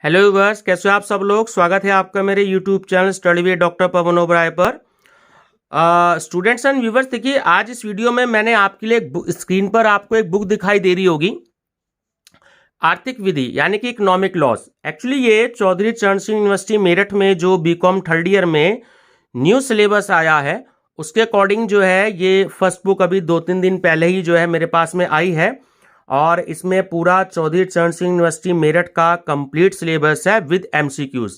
Hello viewers, कैसे हो आप सब लोग। स्वागत है आपका मेरे YouTube channel study with doctor Pawan Oberoi पर। स्टूडेंट्स एंड व्यूअर्स, देखिए आज इस वीडियो में मैंने आपके लिए स्क्रीन पर आपको एक बुक दिखाई दे रही होगी, आर्थिक विधि यानी कि इकोनॉमिक लॉस। एक्चुअली ये चौधरी चरण सिंह यूनिवर्सिटी मेरठ में जो बीकॉम थर्ड ईयर में न्यू सिलेबस आया है उसके अकॉर्डिंग जो है ये फर्स्ट बुक अभी 2-3 दिन पहले ही जो है मेरे पास में आई है और इसमें पूरा चौधरी चरण सिंह यूनिवर्सिटी मेरठ का कंप्लीट सिलेबस है विद एमसीक्यूज।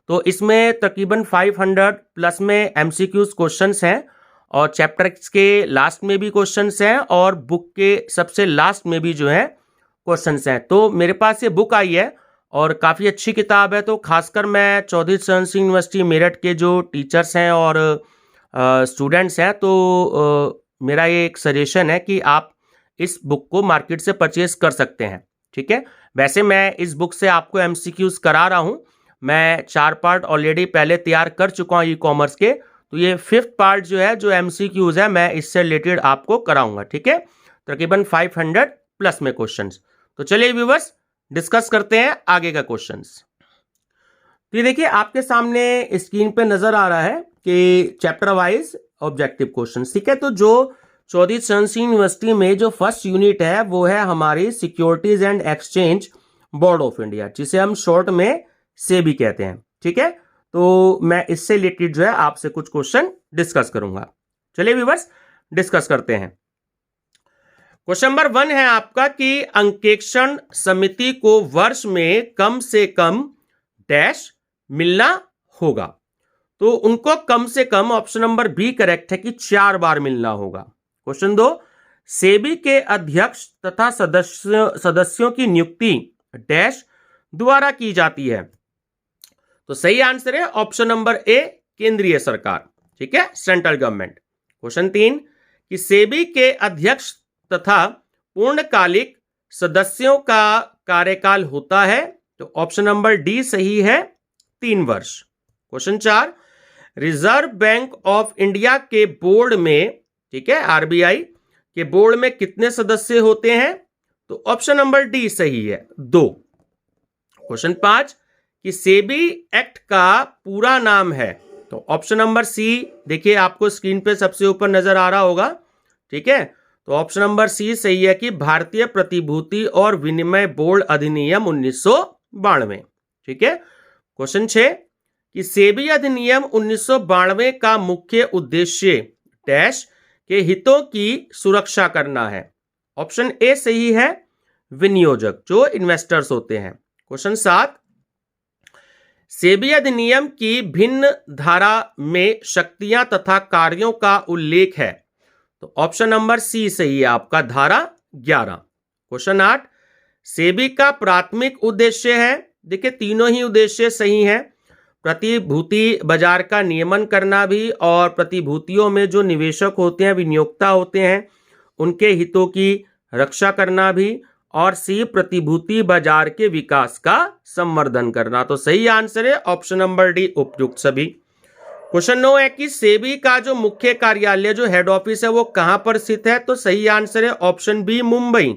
तो इसमें तकरीबन 500 प्लस में एमसीक्यूज क्वेश्चंस हैं और चैप्टर के लास्ट में भी क्वेश्चंस हैं और बुक के सबसे लास्ट में भी जो है क्वेश्चंस हैं। तो मेरे पास ये बुक आई है और काफ़ी अच्छी किताब है। तो खासकर मैं चौधरी चरण सिंह यूनिवर्सिटी मेरठ के जो टीचर्स हैं और स्टूडेंट्स हैं, तो मेरा ये एक सजेशन है कि आप इस बुक को मार्केट से परचेज कर सकते हैं। ठीक है, वैसे मैं इस बुक से आपको एमसीक्यूज करा रहा हूं। मैं 4 पार्ट ऑलरेडी पहले तैयार कर चुका हूं ई कॉमर्स के, तो ये 5th पार्ट जो है जो एमसीक्यूज है मैं इससे रिलेटेड आपको कराऊंगा। ठीक है, तकरीबन 500 प्लस में क्वेश्चंस। तो चलिए व्यूअर्स डिस्कस करते हैं आगे का क्वेश्चंस। तो ये देखिए आपके सामने स्क्रीन पे नजर आ रहा है कि चैप्टर वाइज ऑब्जेक्टिव क्वेश्चंस। ठीक है, तो जो चौधरी चरण सिंह यूनिवर्सिटी में जो फर्स्ट यूनिट है वो है हमारी securities and exchange board of India, जिसे हम शॉर्ट में सेबी कहते हैं। ठीक है, तो मैं इससे रिलेटेड जो है आपसे कुछ क्वेश्चन डिस्कस करूंगा। चलिए व्यूअर्स डिस्कस करते हैं। क्वेश्चन नंबर 1 है आपका कि अंकेक्षण समिति को वर्ष में कम से कम डैश मिलना होगा। तो उनको कम से कम ऑप्शन नंबर बी करेक्ट है कि 4 बार मिलना होगा। क्वेश्चन 2, सेबी के अध्यक्ष तथा सदस्यों की नियुक्ति डैश द्वारा की जाती है। तो सही आंसर है ऑप्शन नंबर ए, केंद्रीय सरकार। ठीक है, सेंट्रल गवर्नमेंट। क्वेश्चन 3 कि सेबी के अध्यक्ष तथा पूर्णकालिक सदस्यों का कार्यकाल होता है। तो ऑप्शन नंबर डी सही है, 3 वर्ष। Question 4 reserve bank of India के बोर्ड में, ठीक है, आरबीआई के बोर्ड में कितने सदस्य होते हैं। तो ऑप्शन नंबर डी सही है, 2। क्वेश्चन 5 कि सेबी एक्ट का पूरा नाम है। तो ऑप्शन नंबर सी, देखिए आपको स्क्रीन पे सबसे ऊपर नजर आ रहा होगा। ठीक है, तो ऑप्शन नंबर सी सही है कि भारतीय प्रतिभूति और विनिमय बोर्ड अधिनियम 1992। ठीक है, क्वेश्चन 6 कि सेबी अधिनियम 1992 का मुख्य उद्देश्य डैश के हितों की सुरक्षा करना है। ऑप्शन ए सही है, विनियोजक जो इन्वेस्टर्स होते हैं। क्वेश्चन 7 सेबी अधिनियम की भिन्न धारा में शक्तियां तथा कार्यों का उल्लेख है। तो ऑप्शन नंबर सी सही है आपका, धारा 11। क्वेश्चन 8 सेबी का प्राथमिक उद्देश्य है, देखिए तीनों ही उद्देश्य सही हैं, प्रतिभूति बाजार का नियमन करना भी और प्रतिभूतियों में जो निवेशक होते हैं, विनियोक्ता होते हैं, उनके हितों की रक्षा करना भी, और सी प्रतिभूति बाजार के विकास का संवर्धन करना। तो सही आंसर है ऑप्शन नंबर डी, उपयुक्त सभी। क्वेश्चन 9 है कि सेबी का जो मुख्य कार्यालय जो हेड ऑफिस है वो कहां पर स्थित है। तो सही आंसर है option B, Mumbai.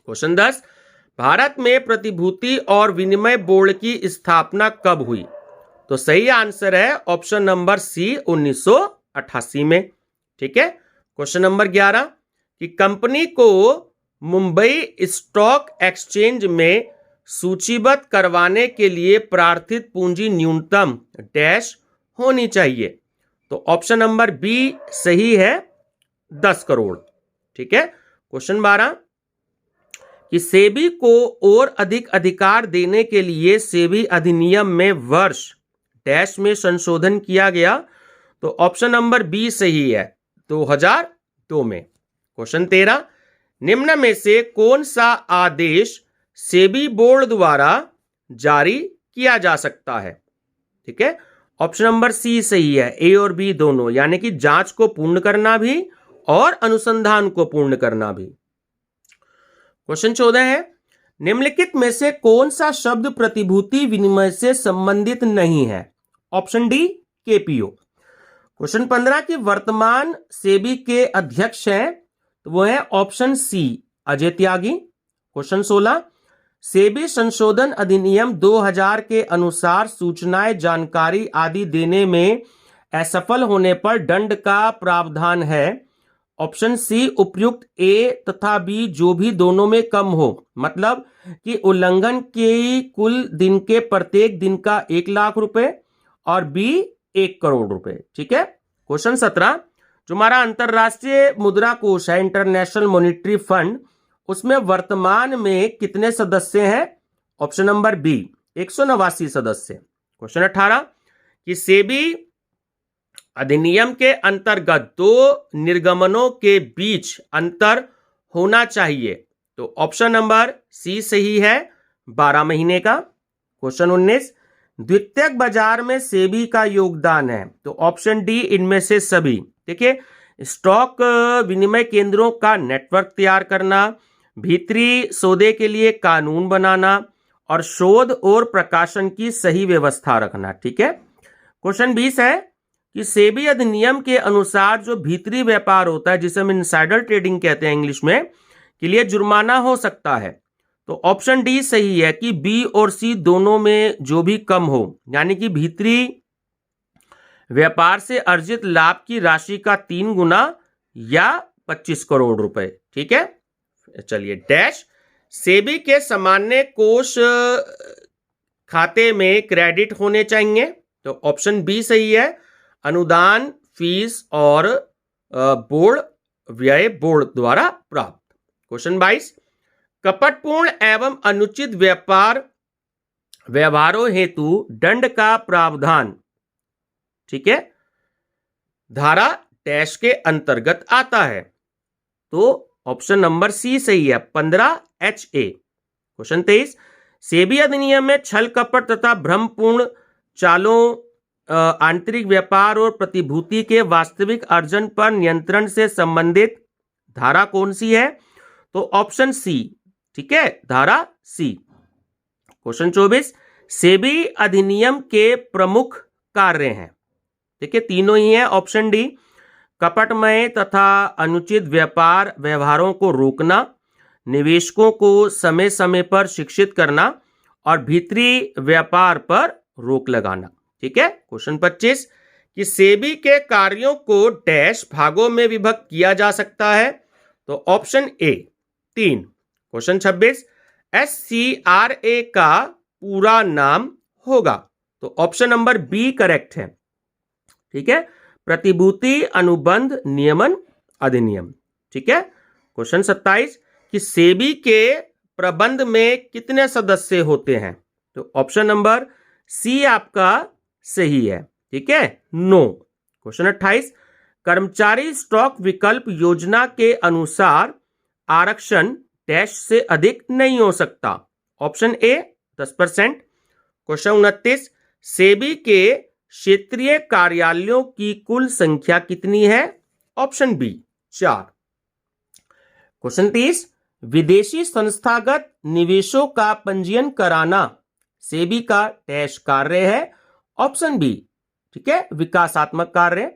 Question 10 Bharat में प्रतिभूति और विनिमय बोर्ड की स्थापना कब हुई। तो सही आंसर है ऑप्शन नंबर सी, 1988 में। ठीक है, क्वेश्चन नंबर 11 कि कंपनी को मुंबई स्टॉक एक्सचेंज में सूचीबद्ध करवाने के लिए प्रार्थित पूंजी न्यूनतम डैश होनी चाहिए। तो ऑप्शन नंबर बी सही है, 10 करोड़। ठीक है, क्वेश्चन 12 कि सेबी को और अधिक अधिकार देने के लिए सेबी अधिनियम में वर्ष डैश में संशोधन किया गया। तो ऑप्शन नंबर बी सही है, 2002 में। क्वेश्चन 13 निम्न में से कौन सा आदेश सेबी बोर्ड द्वारा जारी किया जा सकता है। ठीक है, ऑप्शन नंबर सी सही है, ए और बी दोनों, यानी कि जांच को पूर्ण करना भी और अनुसंधान को पूर्ण करना भी। क्वेश्चन 14 है निम्नलिखित में से कौन सा शब्द प्रतिभूति विनिमय से संबंधित नहीं है। Option D, KPO. क्वेश्चन 15 की वर्तमान सेबी के अध्यक्ष हैं, तो वो है option C, Ajay Tyagi. Question 16 SEBI संशोधन अधिनियम 2000 के अनुसार सूचनाएं, जानकारी आदि देने में असफल होने पर दंड का प्रावधान है। ऑप्शन सी उपर्युक्त ए तथा बी जो भी दोनों में कम हो, मतलब कि उल्लंघन के कुल दिन के प्रत्येक दिन का 1 लाख रुपए और बी 1 करोड़ रुपए। ठीक है। क्वेश्चन 17, जो हमारा अंतरराष्ट्रीय मुद्रा कोष है, इंटरनेशनल मॉनिटरी फंड, उसमें वर्तमान में कितने सदस्य हैं? ऑप्शन नंबर बी 189 सदस्य। क्वेश्चन 18, कि सेबी अधिनियम के अंतर्गत 2 निर्गमनों के बीच अंतर होना चाहिए, तो ऑप्शन नंबर सी सही है, 12 महीने का। क्वेश्चन 19, द्वितीयक बाजार में सेबी का योगदान है, तो ऑप्शन डी इनमें से सभी। देखिए, स्टॉक विनिमय केंद्रों का नेटवर्क तैयार करना, भीतरी सौदे के लिए कानून बनाना और शोध और प्रकाशन की सही व्यवस्था रखना। ठीक है। क्वेश्चन 20 है कि सेबी अधिनियम के अनुसार जो भीतरी व्यापार होता है, जिसे हम इनसाइडर ट्रेडिंग कहते हैं इंग्लिश में, के लिए जुर्माना हो सकता है, तो ऑप्शन डी सही है कि बी और सी दोनों में जो भी कम हो, यानी कि भीतरी व्यापार से अर्जित लाभ की राशि का 3 गुना या 25 करोड़ रुपए। ठीक है। चलिए, डैश सेबी के सामान्य कोष खाते में क्रेडिट होने चाहिए, तो ऑप्शन बी सही है, अनुदान, फीस और बोर्ड व्यय बोर्ड द्वारा प्राप्त। क्वेश्चन 22, कपटपूर्ण एवं अनुचित व्यवहारों हेतु दंड का प्रावधान, ठीक है, धारा डैश के अंतर्गत आता है, तो ऑप्शन नंबर सी सही है, 15HA। क्वेश्चन 23, सेबी अधिनियम में छल कपट तथा भ्रमपूर्ण चालों, आंतरिक व्यापार और प्रतिभूति के वास्तविक अर्जन पर नियंत्रण से संबंधित धारा कौन सी है? तो ऑप्शन सी, ठीक है, धारा सी। क्वेश्चन 24, सेबी अधिनियम के प्रमुख कार्य हैं, देखिए तीनों ही हैं, ऑप्शन डी, कपटमय तथा अनुचित व्यापार व्यवहारों को रोकना, निवेशकों को समय समय पर शिक्षित करना और भीतरी व्यापार पर रोक लगाना। ठीक है। क्वेश्चन 25, कि सेबी के कार्यों को डैश भागों में विभक्त किया जा सकता है, तो ऑप्शन ए 3। क्वेश्चन 26, SCRA का पूरा नाम होगा, तो ऑप्शन नंबर बी करेक्ट है। ठीक है, प्रतिभूति अनुबंध नियमन अधिनियम। ठीक है। क्वेश्चन 27, कि सेबी के प्रबंध में कितने सदस्य होते हैं, तो ऑप्शन नंबर सी आपका सही है। ठीक है, 9। क्वेश्चन 28, कर्मचारी स्टॉक विकल्प योजना के अनुसार आरक्षण डैश से अधिक नहीं हो सकता, ऑप्शन ए 10%। क्वेश्चन 29, सेबी के क्षेत्रीय कार्यालयों की कुल संख्या कितनी है, ऑप्शन बी 4। क्वेश्चन 30, विदेशी संस्थागत निवेशों का पंजीयन कराना सेबी का डैश कार्य है, ऑप्शन बी, ठीक है, विकासात्मक कार्य।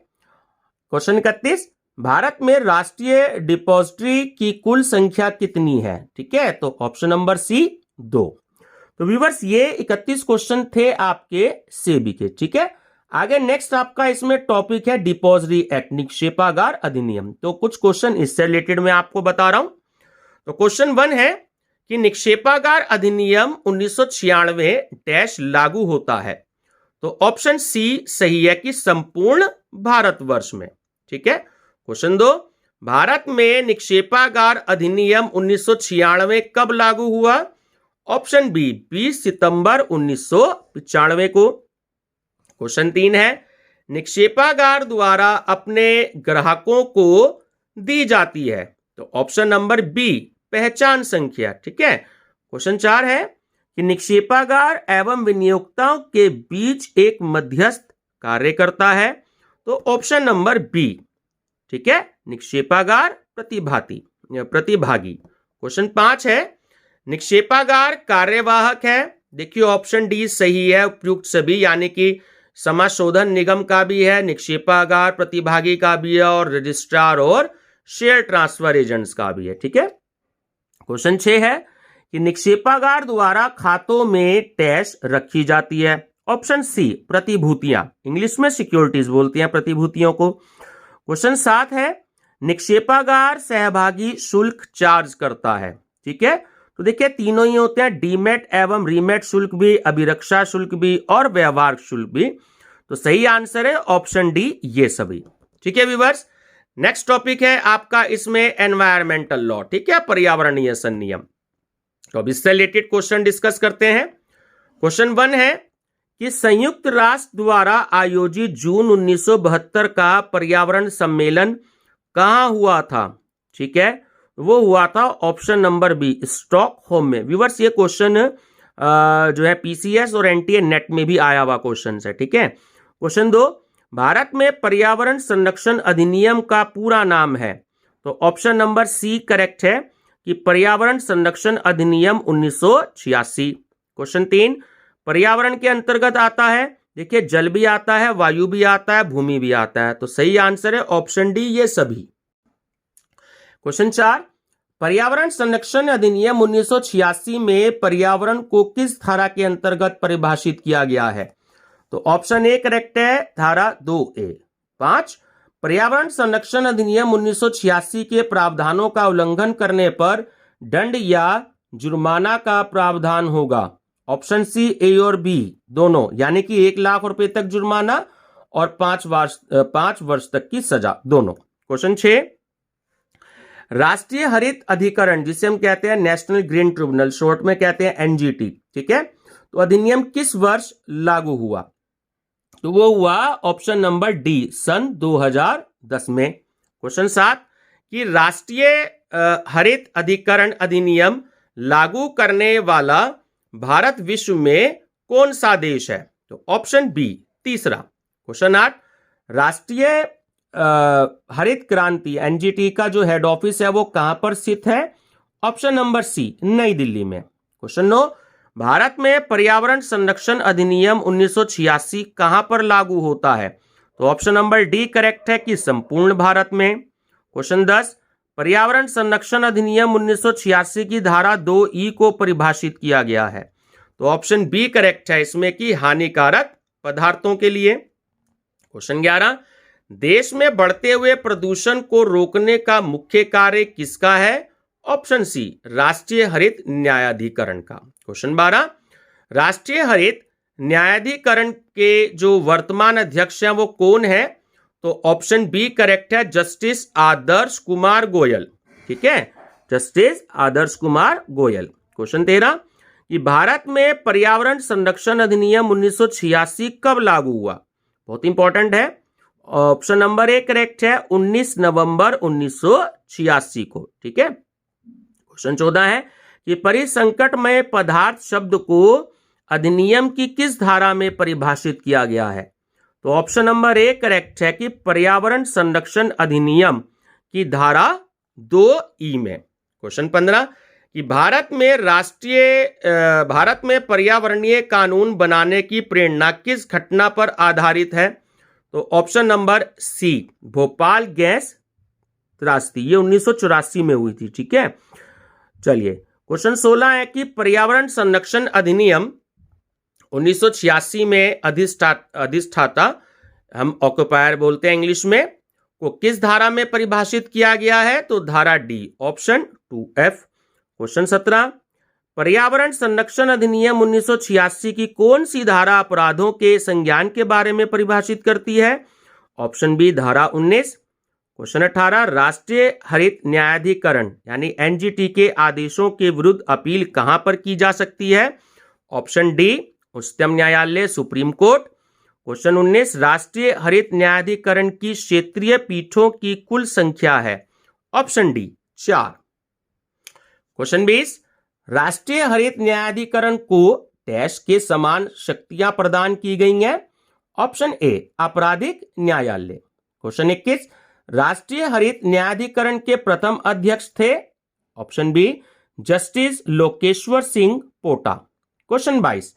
क्वेश्चन 31, भारत में राष्ट्रीय डिपॉजिटरी की कुल संख्या कितनी है, ठीक है, तो ऑप्शन नंबर सी 2। तो व्यूअर्स, ये 31 क्वेश्चन थे आपके सेबी के। ठीक है, आगे नेक्स्ट आपका इसमें टॉपिक है डिपॉजिटरी एक्ट, निक्षेपागार अधिनियम। तो कुछ क्वेश्चन इससे रिलेटेड मैं आपको बता रहा हूं। तो क्वेश्चन 1 है कि निक्षेपागार अधिनियम 1996 डैश लागू होता है, तो ऑप्शन सी सही है कि संपूर्ण भारतवर्ष में। ठीक है। क्वेश्चन 2, भारत में निक्षेपागार अधिनियम 1996 कब लागू हुआ, ऑप्शन बी 20 सितंबर 1995 को। क्वेश्चन 3 है, निक्षेपागार द्वारा अपने ग्राहकों को दी जाती है, तो ऑप्शन नंबर बी पहचान संख्या। ठीक है। क्वेश्चन 4 है कि निक्षेपागार एवं विनियोक्ताओं के बीच एक मध्यस्थ कार्य करता है, तो ऑप्शन नंबर बी, ठीक है, निक्षेपागार प्रतिभागी। क्वेश्चन 5 है, निक्षेपागार कार्यवाहक है, देखिए ऑप्शन डी सही है, उपयुक्त सभी, यानी कि समाशोधन निगम का भी है, निक्षेपागार प्रतिभागी का भी है और रजिस्ट्रार और शेयर ट्रांसफर एजेंट्स का भी है। ठीक है। क्वेश्चन 6 है कि निक्षेपागार द्वारा खातों में टैक्स रखी जाती है? ऑप्शन सी प्रतिभूतियां, इंग्लिश में सिक्योरिटीज बोलती हैं प्रतिभूतियों को। क्वेश्चन 7 है निक्षेपागार सहभागी शुल्क चार्ज करता है। ठीक है, तो देखिए तीनों ही होते हैं, डीमेट एवं रीमेट शुल्क भी, अभिरक्षा शुल्क भी और व्यवहार शुल्क भी। तो सही आंसर है ऑप्शन डी, ये सभी। ठीक है व्यूअर्स, नेक्स्ट टॉपिक है आपका इसमें एनवायरमेंटल लॉ। ठीक है, पर्यावरणीय संनियम। तो अब इससे रिलेटेड क्वेश्चन डिस्कस करते हैं। क्वेश्चन 1 है कि संयुक्त राष्ट्र द्वारा आयोजित जून 1972 का पर्यावरण सम्मेलन कहां हुआ था? ठीक है, वो हुआ था ऑप्शन नंबर बी, स्टॉकहोम में। व्यूअर्स, ये क्वेश्चन जो है पीसीएस और एनटीए नेट में भी आया हुआ क्वेश्चन है। ठीक है, क्वेश्चन 2, भारत में पर्यावरण संरक्षण अधिनियम का पूरा नाम है? तो ऑप्शन नंबर सी करेक्ट है कि पर्यावरण संरक्षण अधिनियम 1986। क्वेश्चन 3, पर्यावरण के अंतर्गत आता है, देखिए जल भी आता है, वायु भी आता है, भूमि भी आता है। तो सही आंसर है ऑप्शन डी, ये सभी। क्वेश्चन 4, पर्यावरण संरक्षण अधिनियम 1986 में पर्यावरण को किस धारा के अंतर्गत परिभाषित किया गया है? तो ऑप्शन ए करेक्ट है, धारा 2A। 5, पर्यावरण संरक्षण अधिनियम 1986 के प्रावधानों का उल्लंघन करने पर दंड या जुर्माना का प्रावधान होगा? ऑप्शन सी ए और बी दोनों, यानी कि 1 लाख रुपए तक जुर्माना और 5 वर्ष तक की सजा, दोनों। क्वेश्चन 6, राष्ट्रीय हरित अधिकरण, जिसे हम कहते हैं नेशनल ग्रीन ट्रिब्यूनल, शॉर्ट में कहते हैं एनजीटी। ठीक है, तो अधिनियम किस वर्ष लागू हुआ? तो वो हुआ ऑप्शन नंबर डी, सन 2010 में। क्वेश्चन 7 कि राष्ट्रीय हरित अधिकरण अधिनियम लागू करने वाला भारत विश्व में कौन सा देश है? तो ऑप्शन बी, तीसरा। क्वेश्चन 8, राष्ट्रीय हरित क्रांति एनजीटी का जो हेड ऑफिस है वो कहां पर स्थित है? ऑप्शन नंबर सी, नई दिल्ली में। क्वेश्चन 9, भारत में पर्यावरण संरक्षण अधिनियम 1986 कहां पर लागू होता है? तो ऑप्शन नंबर डी करेक्ट है कि संपूर्ण भारत में। क्वेश्चन 10, पर्यावरण संरक्षण अधिनियम 1986 की धारा 2E को परिभाषित किया गया है? तो ऑप्शन बी करेक्ट है इसमें कि हानिकारक पदार्थों के लिए। क्वेश्चन 11, देश में बढ़ते हुए प्रदूषण को रोकने का मुख्य कार्य किसका है? ऑप्शन सी, राष्ट्रीय हरित न्यायाधिकरण का। क्वेश्चन 12, राष्ट्रीय हरित न्यायाधिकरण के जो वर्तमान अध्यक्ष हैं वो कौन है? तो ऑप्शन बी करेक्ट है, जस्टिस आदर्श कुमार गोयल। ठीक है, जस्टिस आदर्श कुमार गोयल। क्वेश्चन 13 कि भारत में पर्यावरण संरक्षण अधिनियम 1986 कब लागू हुआ? बहुत इंपॉर्टेंट है, ऑप्शन नंबर ए करेक्ट है, 19 नवंबर 1986 को। ठीक है, क्वेश्चन 14 है कि परिसंकटमय पदार्थ शब्द को अधिनियम की किस धारा में परिभाषित किया गया है? तो ऑप्शन नंबर ए करेक्ट है कि पर्यावरण संरक्षण अधिनियम की धारा 2E में। क्वेश्चन 15 कि भारत में पर्यावरणीय कानून बनाने की प्रेरणा किस घटना पर आधारित है? तो option number C, Bhopal gas त्रासदी, ये 1984 में हुई थी। ठीक है, चलिए क्वेश्चन 16 है कि पर्यावरण संरक्षण अधिनियम 1986 में अधिष्ठाता, हम ऑक्युपायर बोलते हैं इंग्लिश में, को किस धारा में परिभाषित किया गया है? तो धारा डी, ऑप्शन 2F। क्वेश्चन 17, पर्यावरण संरक्षण अधिनियम 1986 की कौन सी धारा अपराधों के संज्ञान के बारे में परिभाषित करती है? ऑप्शन बी, धारा 19। क्वेश्चन 18, राष्ट्रीय हरित न्यायाधिकरण यानी एनजीटी के आदेशों के विरुद्ध अपील कहां पर की जा सकती है? ऑप्शन डी, उच्चतम न्यायालय, सुप्रीम कोर्ट। क्वेश्चन 19, राष्ट्रीय हरित न्यायाधिकरण की क्षेत्रीय पीठों की कुल संख्या है? Option D, 4। क्वेश्चन 20, राष्ट्रीय हरित न्यायाधिकरण को डैश के समान शक्तियां प्रदान की गई हैं? ऑप्शन ए, आपराधिक न्यायालय। क्वेश्चन 21, राष्ट्रीय हरित न्यायाधिकरण के प्रथम अध्यक्ष थे? Option B, justice Lokeshwar Singh Panta. Question 22,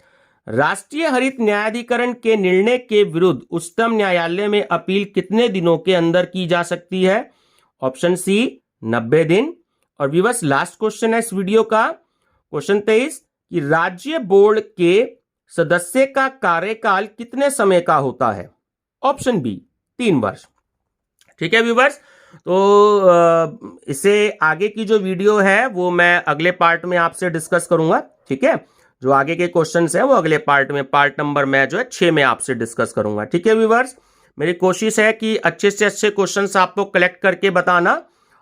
राष्ट्रीय हरित न्यायाधिकरण के निर्णय के विरुद्ध उच्चतम न्यायालय में अपील कितने दिनों के अंदर की जा सकती है? ऑप्शन सी, 90 दिन। और व्यूअर्स, लास्ट क्वेश्चन है इस वीडियो का, क्वेश्चन 23 कि राज्य बोर्ड के सदस्य का कार्यकाल कितने समय का होता है? ऑप्शन बी 3 वर्ष। ठीक है व्यूअर्स, तो इससे आगे की जो वीडियो है वो मैं अगले पार्ट में आपसे डिस्कस करूंगा। ठीक है, जो आगे के क्वेश्चंस हैं वो अगले पार्ट में, पार्ट नंबर मैं जो है 6 में आपसे डिस्कस करूंगा। ठीक है व्यूअर्स, मेरी कोशिश है कि अच्छे से अच्छे क्वेश्चंस आपको कलेक्ट करके बताना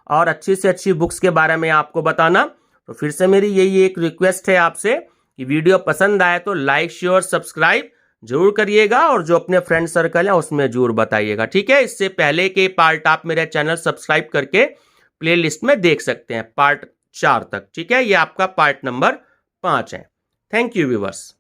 और अच्छी से अच्छी बुक्स के बारे में आपको बताना। तो फिर से मेरी यही एक रिक्वेस्ट है आपसे कि वीडियो पसंद आए तो लाइक शेयर सब्सक्राइब जरूर करिएगा और जो अपने फ्रेंड सर्कल है उसमें जरूर बताइएगा। ठीक है, इससे पहले के पार्ट आप मेरे चैनल सब्सक्राइब करके प्लेलिस्ट में देख सकते हैं पार्ट 4 तक। ठीक है, ये आपका पार्ट नंबर 5 है। Thank you viewers.